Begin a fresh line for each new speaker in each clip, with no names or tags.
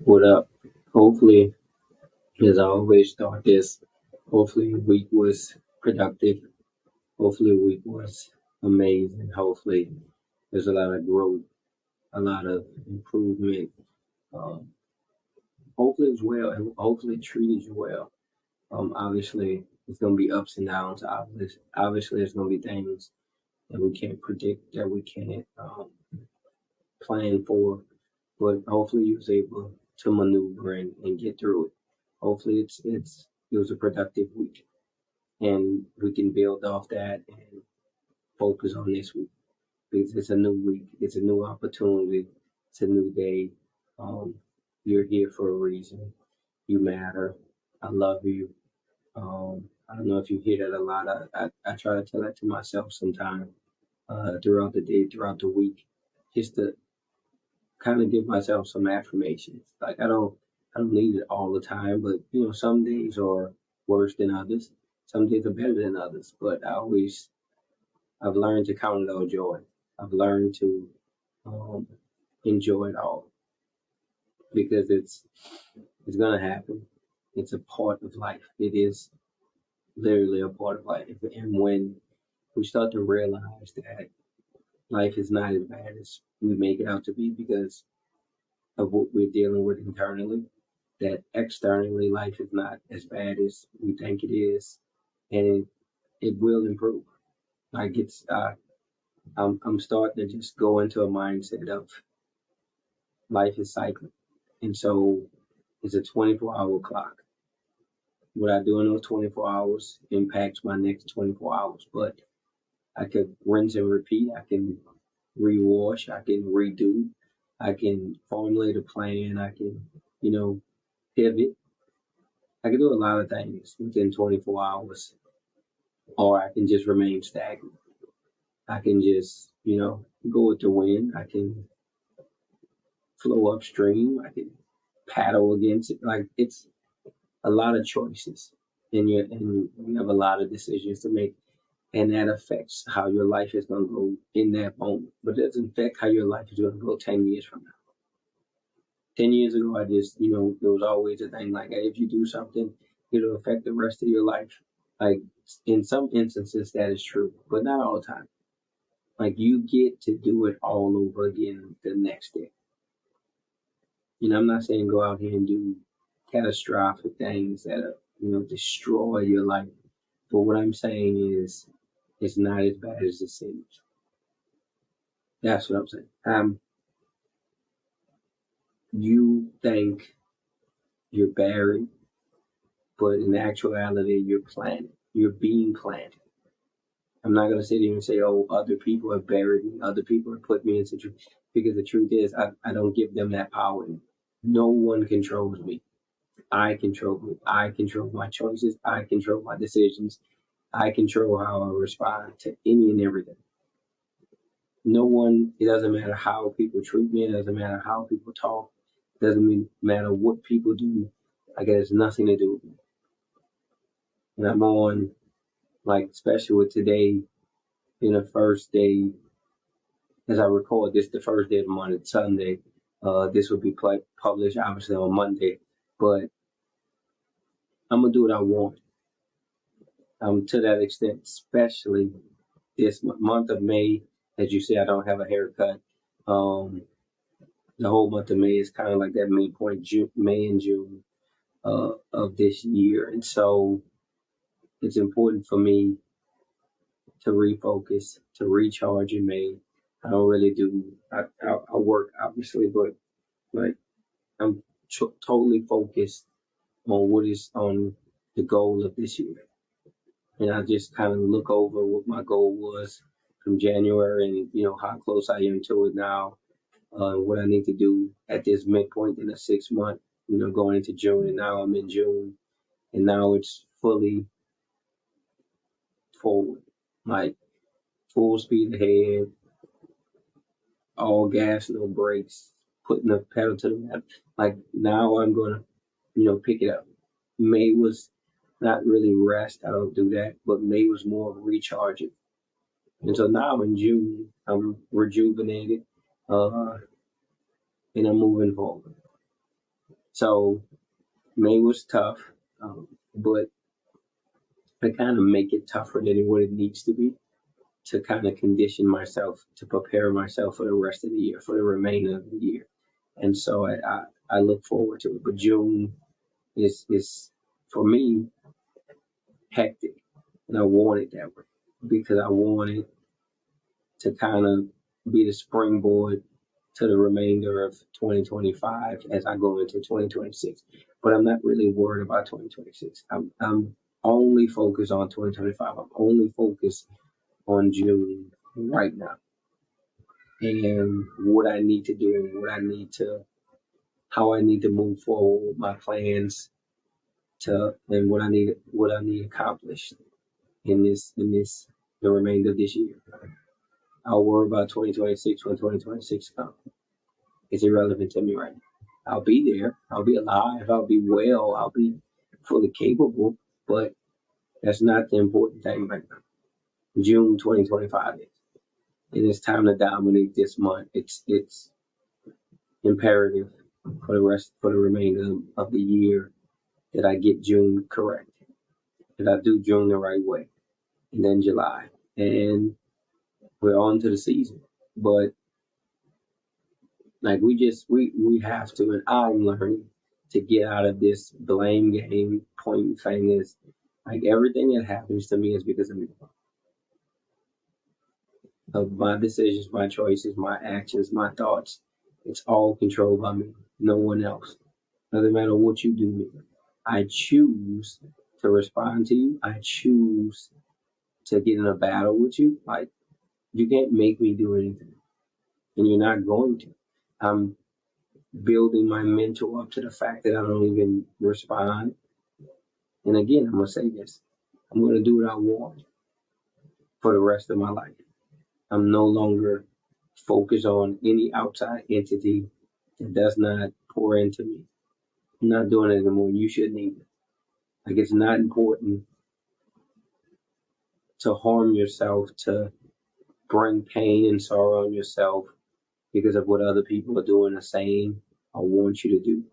What up? Hopefully, as I always start this, hopefully the week was productive. Hopefully the week was amazing. Hopefully there's a lot of growth, a lot of improvement. Um, hopefully it's well, and hopefully it treated you well. Obviously it's gonna be ups and downs. Obviously there's gonna be things that we can't predict, that we can't plan for, but hopefully you was able to maneuver and get through it. Hopefully it was a productive week, and we can build off that and focus on this week because it's a new week, it's a new opportunity, it's a new day. Um, you're here for a reason. You matter. I love you. I don't know if you hear that a lot. I try to tell that to myself sometimes throughout the day, throughout the week, just to kind of give myself some affirmations. Like I don't need it all the time, but some days are worse than others. Some days are better than others. But I've learned to count it all joy. I've learned to um, enjoy it all because it's gonna happen. It's a part of life. It is literally a part of life. And when we start to realize that life is not as bad as we make it out to be because of what we're dealing with internally, that externally life is not as bad as we think it is, and it will improve. Like I'm starting to just go into a mindset of life is cycling, and so it's a 24-hour clock. What I do in those 24 hours impacts my next 24 hours, but I could rinse and repeat. I can rewash. I can redo. I can formulate a plan. I can, pivot. I can do a lot of things within 24 hours, or I can just remain stagnant. I can just, go with the wind. I can flow upstream. I can paddle against it. Like it's a lot of choices, and you have a lot of decisions to make, and that affects how your life is going to go in that moment. But it doesn't affect how your life is going to go 10 years from now. 10 years ago, I just, there was always a thing like, hey, if you do something, it'll affect the rest of your life. Like in some instances, that is true, but not all the time. Like you get to do it all over again the next day. I'm not saying go out here and do catastrophic things that destroy your life. But what I'm saying is, it's not as bad as it seems. That's what I'm saying. You think you're buried, but in actuality, you're planted. You're being planted. I'm not gonna sit here and say, "Oh, other people have buried me. Other people have put me in situation." Because the truth is, I don't give them that power. No one controls me. I control me. I control my choices. I control my decisions. I control how I respond to any and everything. No one, it doesn't matter how people treat me, it doesn't matter how people talk, it doesn't matter what people do. Like, it has nothing to do with me. And I'm on, like, especially with today being the first day, as I record this, the first day of the month, it's Sunday. This will be published obviously on Monday, but I'm gonna do what I want. To that extent, especially this month of May. As you see, I don't have a haircut. Um, the whole month of May is kind of like that midpoint, May and June of this year, and so it's important for me to refocus, to recharge in May. I don't really do. I work obviously, but like I'm totally focused on what is on the goal of this year, and I just kind of look over what my goal was from January, and how close I am to it now, what I need to do at this midpoint in the 6 month, going into June, and now I'm in June, and now it's fully forward, like full speed ahead, all gas, no brakes, putting the pedal to the metal. Like now I'm gonna, pick it up. May was not really rest. I don't do that, but May was more of recharging. And so now in June, I'm rejuvenated, uh, and I'm moving forward. So May was tough, but I kind of make it tougher than what it needs to be to kind of condition myself to prepare myself for the rest of the year, for the remainder of the year. And so I look forward to it. But June is for me hectic, and I want it that way because I want it to kind of be the springboard to the remainder of 2025 as I go into 2026. But I'm not really worried about 2026. I'm only focused on 2025. I'm only focused on June right now and what I need to do and how I need to move forward with my plans and what I need accomplished in the remainder of this year. I'll worry about 2026 when 2026 comes. It's irrelevant to me right now. I'll be there. I'll be alive. I'll be well. I'll be fully capable. But that's not the important thing right now. June 2025 is. And it's time to dominate this month. It's imperative for the remainder of the year that I get June correct. That I do June the right way. And then July. And we're on to the season. But like we have to, and I'm learning to get out of this blame game point thing. Is like everything that happens to me is because of me, of my decisions, my choices, my actions, my thoughts. It's all controlled by me, no one else. Doesn't matter what you do to me. I choose to respond to you. I choose to get in a battle with you. Like you can't make me do anything, and you're not going to. I'm building my mental up to the fact that I don't even respond. And again, I'm going to say this. I'm going to do what I want for the rest of my life. I'm no longer focused on any outside entity that does not pour into me. I'm not doing it anymore. You shouldn't either. Like, it's not important to harm yourself, to bring pain and sorrow on yourself because of what other people are doing or saying or want you to do.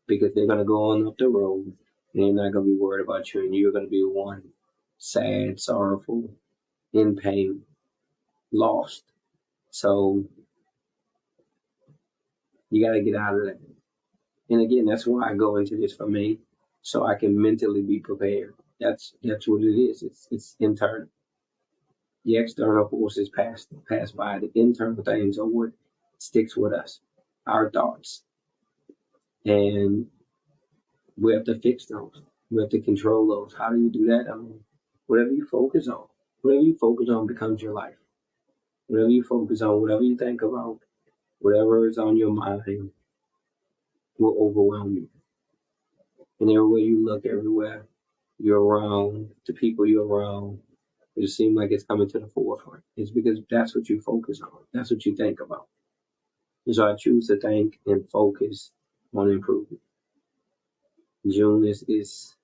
Because they're going to go on up the road and they're not going to be worried about you, and you're going to be one sad, sorrowful, in pain, lost. So you got to get out of that. And again, that's why I go into this for me, so I can mentally be prepared. That's what it is. It's internal. The external forces pass by. The internal things are what sticks with us, our thoughts, and we have to fix those. We have to control those. How do you do that? I mean, whatever you focus on, whatever you focus on becomes your life. Whatever you focus on, whatever you think about, whatever is on your mind will overwhelm you. And everywhere you look, everywhere you're around, the people you're around, it seems like it's coming to the forefront. It's because that's what you focus on. That's what you think about. And so I choose to think and focus on improvement. June is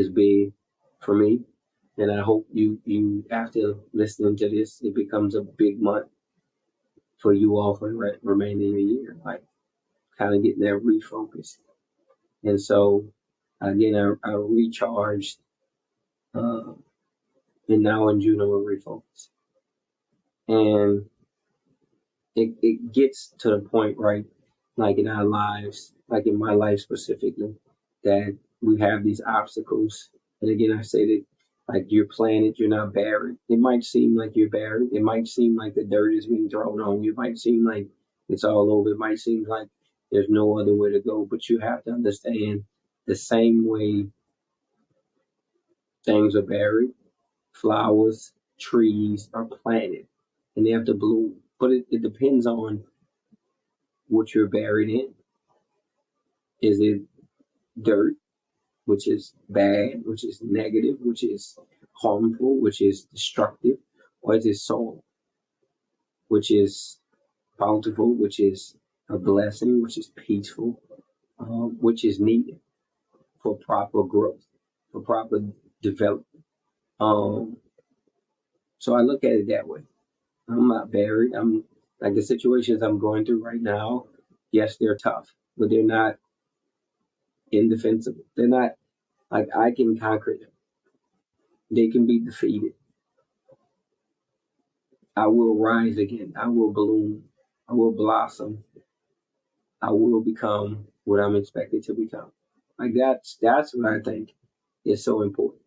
big for me. And I hope you after listening to this, it becomes a big month for you all for the remaining of the year. Like kind of getting that refocus. And so again, I recharged, uh, and now in June I'm gonna refocus. And it gets to the point, right? Like in our lives, like in my life specifically, that we have these obstacles. And again, I say that like you're planted, you're not buried. It might seem like you're buried. It might seem like the dirt is being thrown on you. It might seem like it's all over. It might seem like there's no other way to go. But you have to understand the same way things are buried, flowers, trees are planted, and they have to bloom. But it depends on what you're buried in. Is it dirt, which is bad, which is negative, which is harmful, which is destructive? Or is it soil, which is bountiful, which is a blessing, which is peaceful, which is needed for proper growth, for proper development? Um, so I look at it that way. I'm not buried. I'm like the situations I'm going through right now. Yes, they're tough. but they're not indefensible. They're not like I can conquer them. They can be defeated. I will rise again. I will bloom. I will blossom. I will become what I'm expected to become. Like that's what I think is so important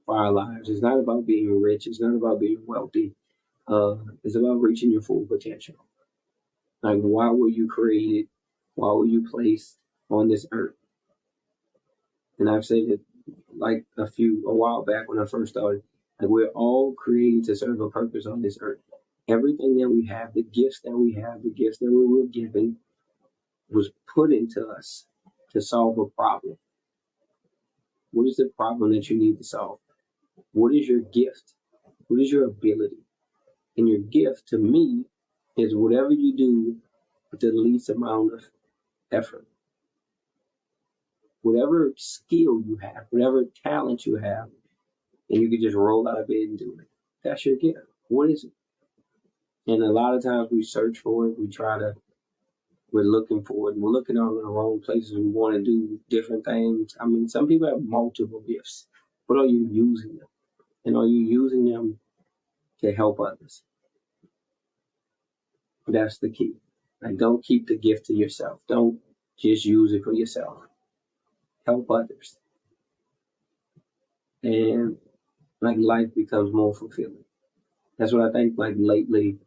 for our lives. It's not about being rich. It's not about being wealthy. It's about reaching your full potential. Like why were you created? Why were you placed on this earth? And I've said it like a while back when I first started. Like we're all created to serve a purpose on this earth. Everything that we have, the gifts that we have, the gifts that we were given, was put into us to solve a problem. What is the problem that you need to solve? What is your gift? What is your ability? And your gift to me is whatever you do with the least amount of effort. Whatever skill you have, whatever talent you have, and you can just roll out of bed and do it. That's your gift. What is it? And a lot of times we search for it, we're looking for it, and we're looking all in the wrong places. We want to do different things. I mean, some people have multiple gifts. But are you using them? And are you using them to help others? That's the key. Like, don't keep the gift to yourself. Don't just use it for yourself. Help others. And like life becomes more fulfilling. That's what I think. Like lately,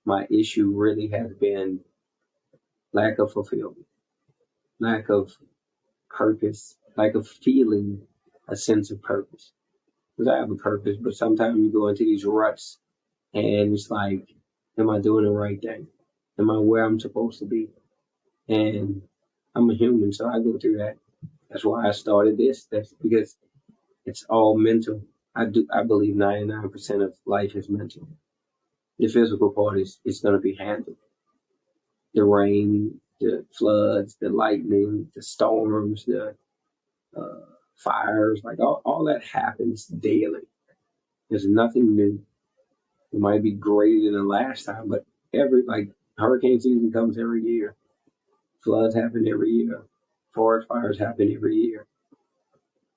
my issue really has been lack of fulfillment, lack of purpose, lack of feeling a sense of purpose. Because I have a purpose, but sometimes you go into these ruts and it's like, am I doing the right thing? Am I where I'm supposed to be? And I'm a human, so I go through that. That's why I started this. That's because it's all mental. I believe 99% of life is mental. The physical part is it's gonna be handled. The rain, the floods, the lightning, the storms, the uh, fires, like all that happens daily. There's nothing new. It might be greater than the last time, but every like hurricane season comes every year. Floods happen every year. Forest fires happen every year.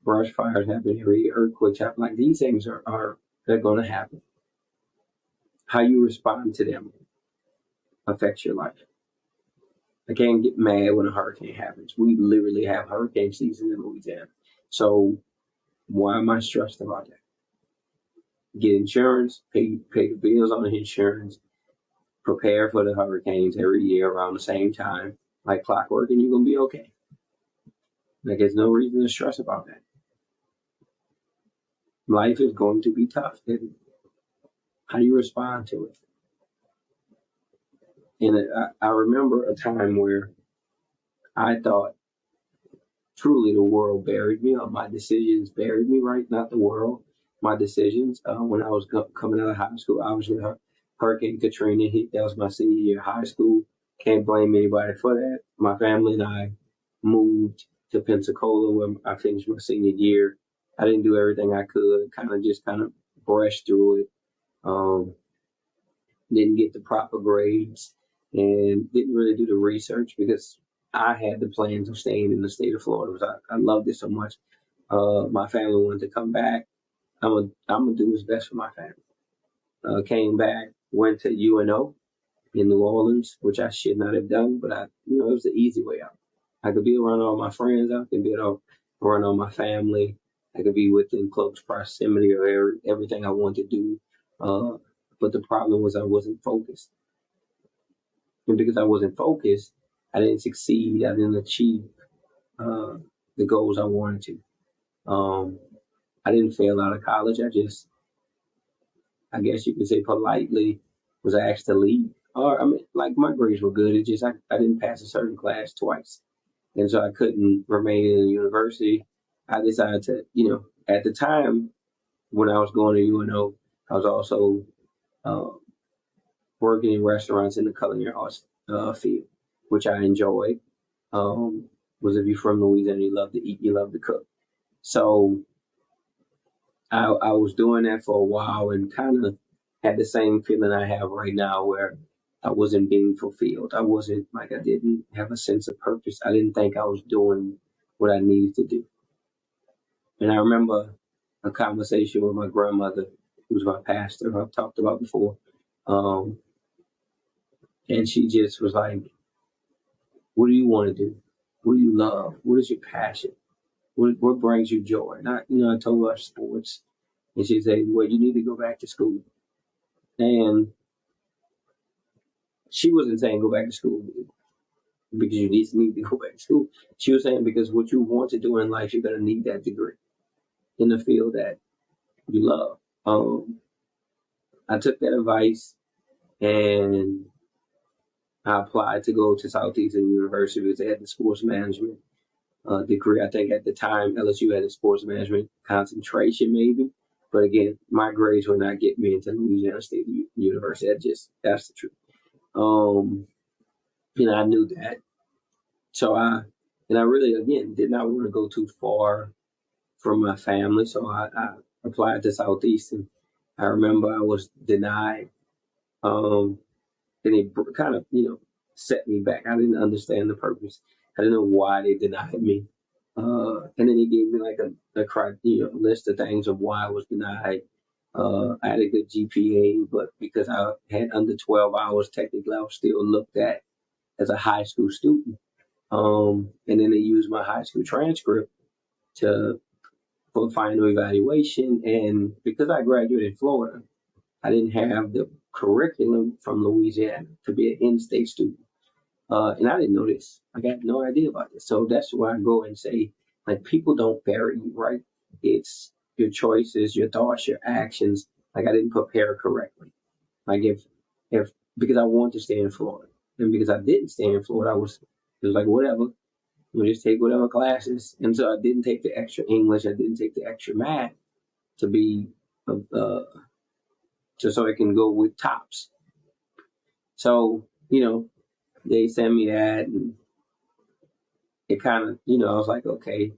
Brush fires happen every year. Earthquakes happen. Like these things are they're going to happen. How you respond to them affects your life. I can't get mad when a hurricane happens. We literally have hurricane season in Louisiana. So why am I stressed about that? Get insurance, pay the bills on the insurance, prepare for the hurricanes every year around the same time, like clockwork, and you're gonna be okay. Like there's no reason to stress about that. Life is going to be tough. And how do you respond to it? And I remember a time where I thought truly the world buried me, or my decisions buried me, right? Not the world, my decisions. When I was coming out of high school, obviously Hurricane Katrina hit. That was my senior year of high school. Can't blame anybody for that. My family and I moved to Pensacola where I finished my senior year. I didn't do everything I could, kind of brushed through it. Um, didn't get the proper grades and didn't really do the research because I had the plans of staying in the state of Florida because I loved it so much. My family wanted to come back. I'm gonna do what's best for my family. Came back, went to UNO in New Orleans, which I should not have done, but it was the easy way out. I could be around all my friends. I could be around all my family. I could be within close proximity of everything I wanted to do. Uh, but the problem was I wasn't focused. And because I wasn't focused, I didn't succeed. I didn't achieve uh, the goals I wanted to. I didn't fail out of college. I guess you could say politely, was asked to leave. Or, I mean, like my grades were good. It just, I didn't pass a certain class twice. And so I couldn't remain in the university. I decided to, at the time when I was going to UNO, I was also uh, working in restaurants in the culinary arts field, which I enjoyed. Um, was if you're from Louisiana, you love to eat, you love to cook. So I was doing that for a while and kind of had the same feeling I have right now where I wasn't being fulfilled. I wasn't like, I didn't have a sense of purpose. I didn't think I was doing what I needed to do. And I remember a conversation with my grandmother, who was my pastor, who I've talked about before. Um, and she just was like, what do you want to do? What do you love? What is your passion? What brings you joy? And I told her sports. And she said, well, you need to go back to school. And she wasn't saying go back to school because you need to go back to school. She was saying because what you want to do in life, you're going to need that degree in the field that you love. I took that advice and I applied to go to Southeastern University because they had the sports management degree. I think at the time LSU had a sports management concentration, maybe. But again, my grades were not getting me into Louisiana State University. That's the truth. Um, I knew that. So I really, again, did not want to go too far from my family. So I applied to Southeastern. I remember I was denied. Um, and it kind of, set me back. I didn't understand the purpose. I didn't know why they denied me. And then he gave me like a list of things of why I was denied. I had a good GPA, but because I had under 12 hours, technically I was still looked at as a high school student. And then they used my high school transcript to for final evaluation. And because I graduated in Florida, I didn't have the curriculum from Louisiana to be an in-state student. And I didn't know this. I got no idea about this. So that's why I go and say, like, people don't bury you, right? It's your choices, your thoughts, your actions. Like, I didn't prepare correctly. Like, if because I wanted to stay in Florida, and because I didn't stay in Florida, it was like whatever. You just take whatever classes. And so I didn't take the extra English. I didn't take the extra math to be, uh, just so I can go with tops. So, they sent me that, and it kind of, I was like, okay,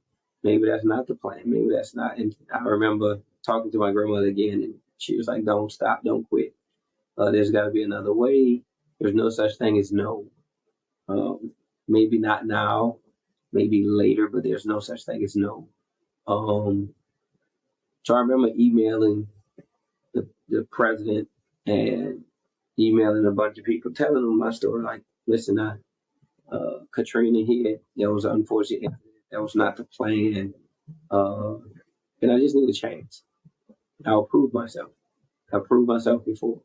maybe that's not the plan. Maybe that's not. And I remember talking to my grandmother again, and she was like, don't stop, don't quit. There's got to be another way. There's no such thing as no. Maybe not now, maybe later, but there's no such thing as no. Um, so I remember emailing the president and emailing a bunch of people, telling them my story. Like, listen, Katrina here, that was an unfortunate incident. That was not the plan. Uh, and I just need a chance. I'll prove myself. I've proved myself before.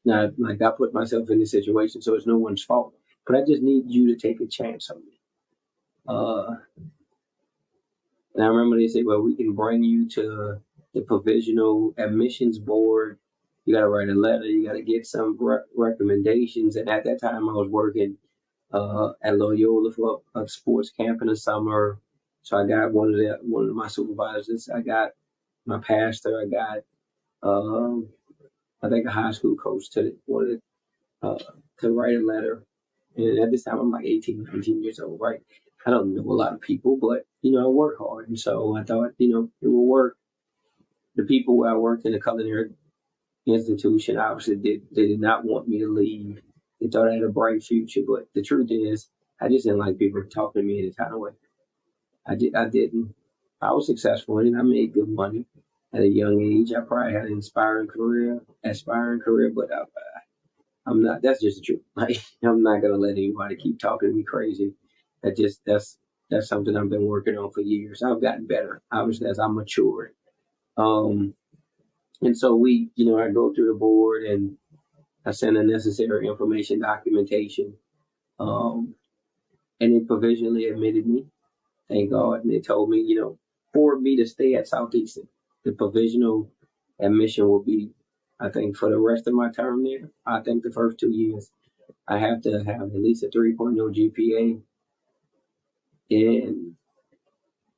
Now, like, I put myself in this situation, so it's no one's fault. But I just need you to take a chance on me. Uh, and I remember they said, well, we can bring you to the provisional admissions board. You got to write a letter. You got to get some recommendations. And at that time, I was working at Loyola for a sports camp in the summer. So I got one of my supervisors. I got my pastor. I got I think a high school coach wanted to write a letter. And at this time, I'm like 18, 19 years old, right? I don't know a lot of people, but, I work hard. And so I thought, it will work. The people where I worked in the culinary institution obviously they did not want me to leave. They thought I had a bright future, but the truth is, I just didn't like people talking to me any kind of way. I didn't. I was successful and I made good money at a young age. I probably had an aspiring career, but I'm not. That's just the truth. Like, I'm not gonna let anybody keep talking to me crazy. That's something I've been working on for years. I've gotten better, obviously, as I'm maturing. Um, and so I go through the board and I send the necessary information, documentation, um, and they provisionally admitted me. Thank God. And they told me, for me to stay at Southeastern, the provisional admission will be, I think, for the rest of my term there. I think the first 2 years, I have to have at least a 3.0 GPA and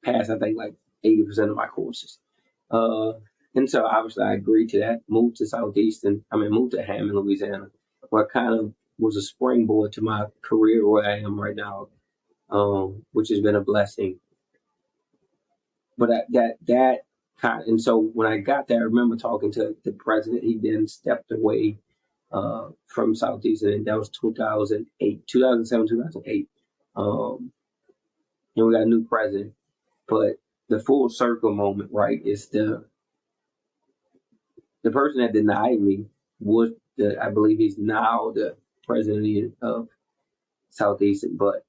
pass, I think, like 80% of my courses. Uh, and so obviously I agreed to that, moved to moved to Hammond, Louisiana, where kind of was a springboard to my career where I am right now, which has been a blessing. But that kind and so when I got there, I remember talking to the president. He then stepped away from Southeastern, and that was 2008, 2007, 2008. And we got a new president. But the full circle moment, right, is the person that denied me was I believe he's now the president of Southeastern, but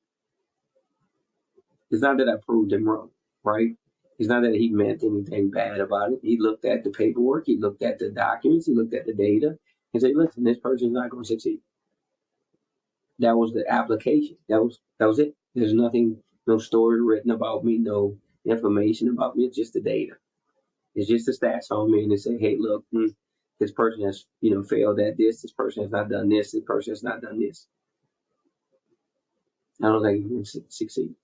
it's not that I proved him wrong, right? It's not that he meant anything bad about it. He looked at the paperwork, he looked at the documents, he looked at the data, and said, "Listen, this person's not going to succeed." That was the application. That was it. There's nothing, no story written about me, no information about me. It's just the data. It's just the stats on me, and they say, "Hey, look, this person has, failed at this. This person has not done this. This person has not done this." I don't think he can succeed.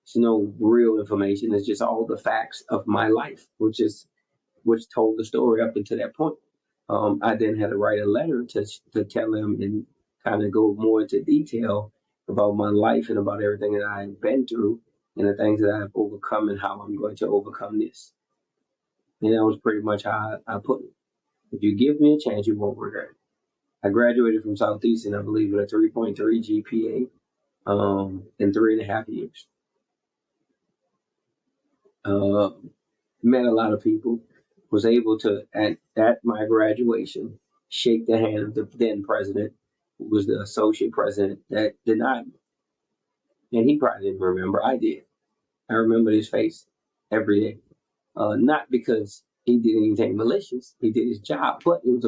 It's no real information. It's just all the facts of my life, which told the story up until that point. I then had to write a letter to tell him and kind of go more into detail about my life and about everything that I've been through and the things that I've overcome and how I'm going to overcome this. And that was pretty much how I put it. If you give me a chance, you won't regret it. I graduated from Southeastern, I believe, with a 3.3 GPA in 3.5 years. Met a lot of people, was able to, at my graduation, shake the hand of the then president, who was the associate president that denied me. And he probably didn't remember. I did. I remember his face every day. Not because he did anything malicious. He did his job. But it was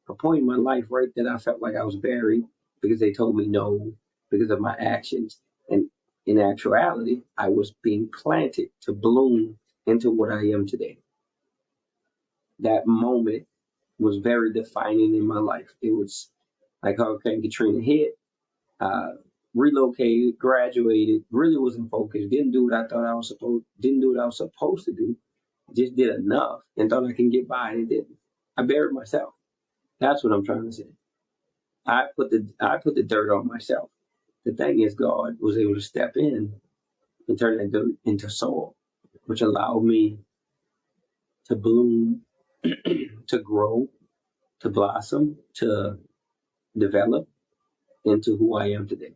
a point in my life, right, that I felt like I was buried because they told me no because of my actions. And in actuality, I was being planted to bloom into what I am today. That moment was very defining in my life. It was like Hurricane Katrina hit, relocated, graduated, really wasn't focused, didn't do what I thought I was supposed to do, just did enough and thought I can get by and it didn't. I buried myself. That's what I'm trying to say. I put the dirt on myself. The thing is God was able to step in and turn that dirt into soil, which allowed me to bloom, to grow, to blossom, to develop into who I am today.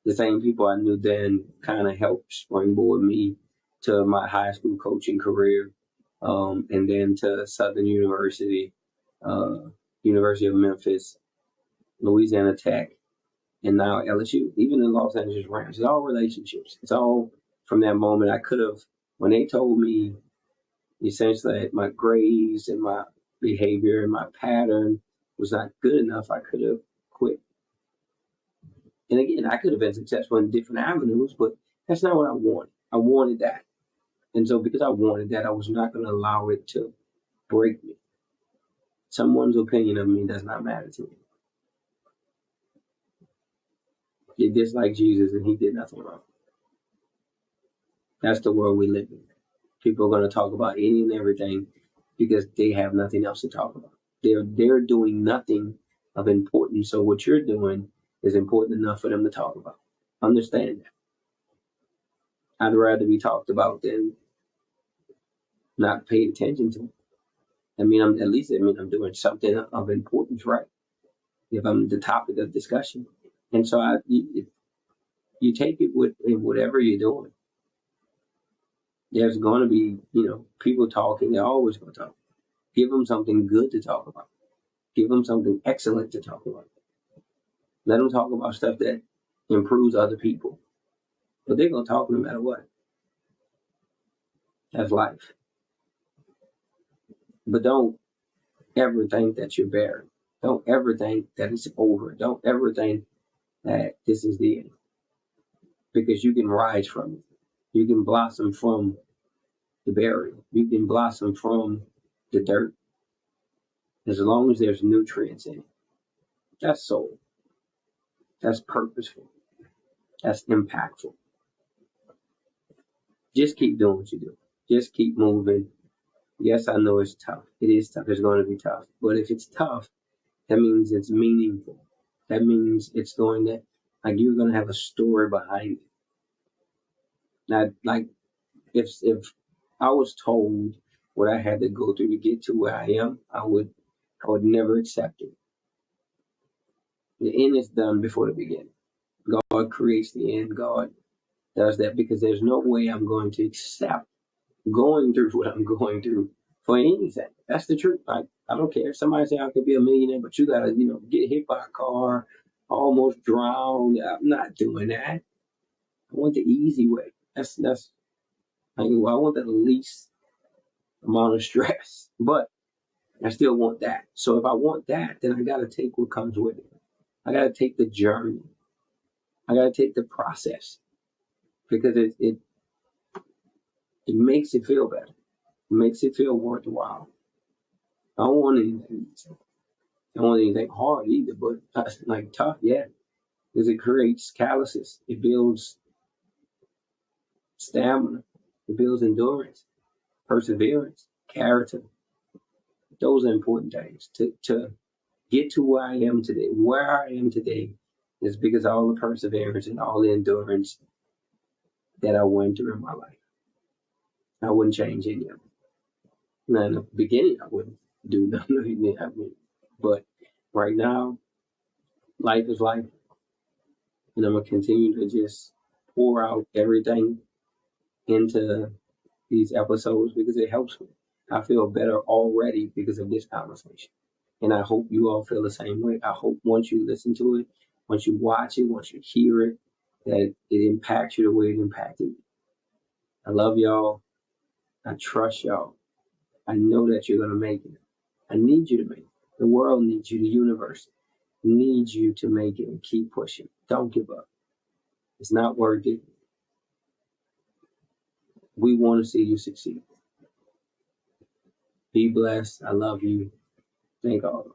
The same people I knew then kind of helped springboard me to my high school coaching career, and then to Southern University, uh, University of Memphis, Louisiana Tech, and now LSU, even the Los Angeles Rams. It's all relationships. It's all from that moment. I could have, when they told me essentially that my grades and my behavior and my pattern was not good enough, I could have quit. And again, I could have been successful in different avenues, but that's not what I wanted. I wanted that. And so because I wanted that, I was not going to allow it to break me. Someone's opinion of me does not matter to me. You dislike Jesus and he did nothing wrong. That's the world we live in. People are going to talk about any and everything because they have nothing else to talk about. They're doing nothing of importance. So what you're doing is important enough for them to talk about. Understand that. I'd rather be talked about than not paid attention to. I'm I'm doing something of importance, right? If I'm the topic of discussion. And so you take it with in whatever you're doing. There's going to be, people talking. They're always going to talk. Give them something good to talk about. Give them something excellent to talk about. Let them talk about stuff that improves other people. But they're going to talk no matter what. That's life. But don't ever think that you're barren. Don't ever think that it's over. Don't ever think that this is the end. Because you can rise from it. You can blossom from the burial. You can blossom from the dirt. As long as there's nutrients in it. That's soul. That's purposeful. That's impactful. Just keep doing what you do. Just keep moving. Yes, I know it's tough. It is tough. It's going to be tough. But if it's tough, that means it's meaningful. That means it's going to, like, you're going to have a story behind it. Not like if I was told what I had to go through to get to where I am, I would I would never accept it. The end is done before the beginning. God creates the end. God does that because there's no way I'm going to accept going through what I'm going through for anything. That's the truth. I don't care. Somebody say I could be a millionaire, but you gotta, get hit by a car, almost drown. I'm not doing that. I want the easy way. That's like, well, I want the least amount of stress, but I still want that. So if I want that, then I gotta take what comes with it. I gotta take the journey. I gotta take the process because it makes it feel better. It makes it feel worthwhile. I don't want anything easy. I don't want anything hard either, but like tough, yeah, because it creates calluses. It builds stamina. It builds endurance, perseverance, character. Those are important things to get to where I am today. Where I am today is because of all the perseverance and all the endurance that I went through in my life. I wouldn't change any of it. Now, in the beginning, I wouldn't do nothing. I mean, but right now, life is life, and I'm gonna continue to just pour out everything into these episodes because it helps me. I feel better already because of this conversation. And I hope you all feel the same way. I hope once you listen to it, once you watch it, once you hear it, that it impacts you the way it impacted me. I love y'all. I trust y'all. I know that you're going to make it. I need you to make it. The world needs you. The universe needs you to make it and keep pushing. Don't give up. It's not worth it. We want to see you succeed. Be blessed. I love you. Thank all.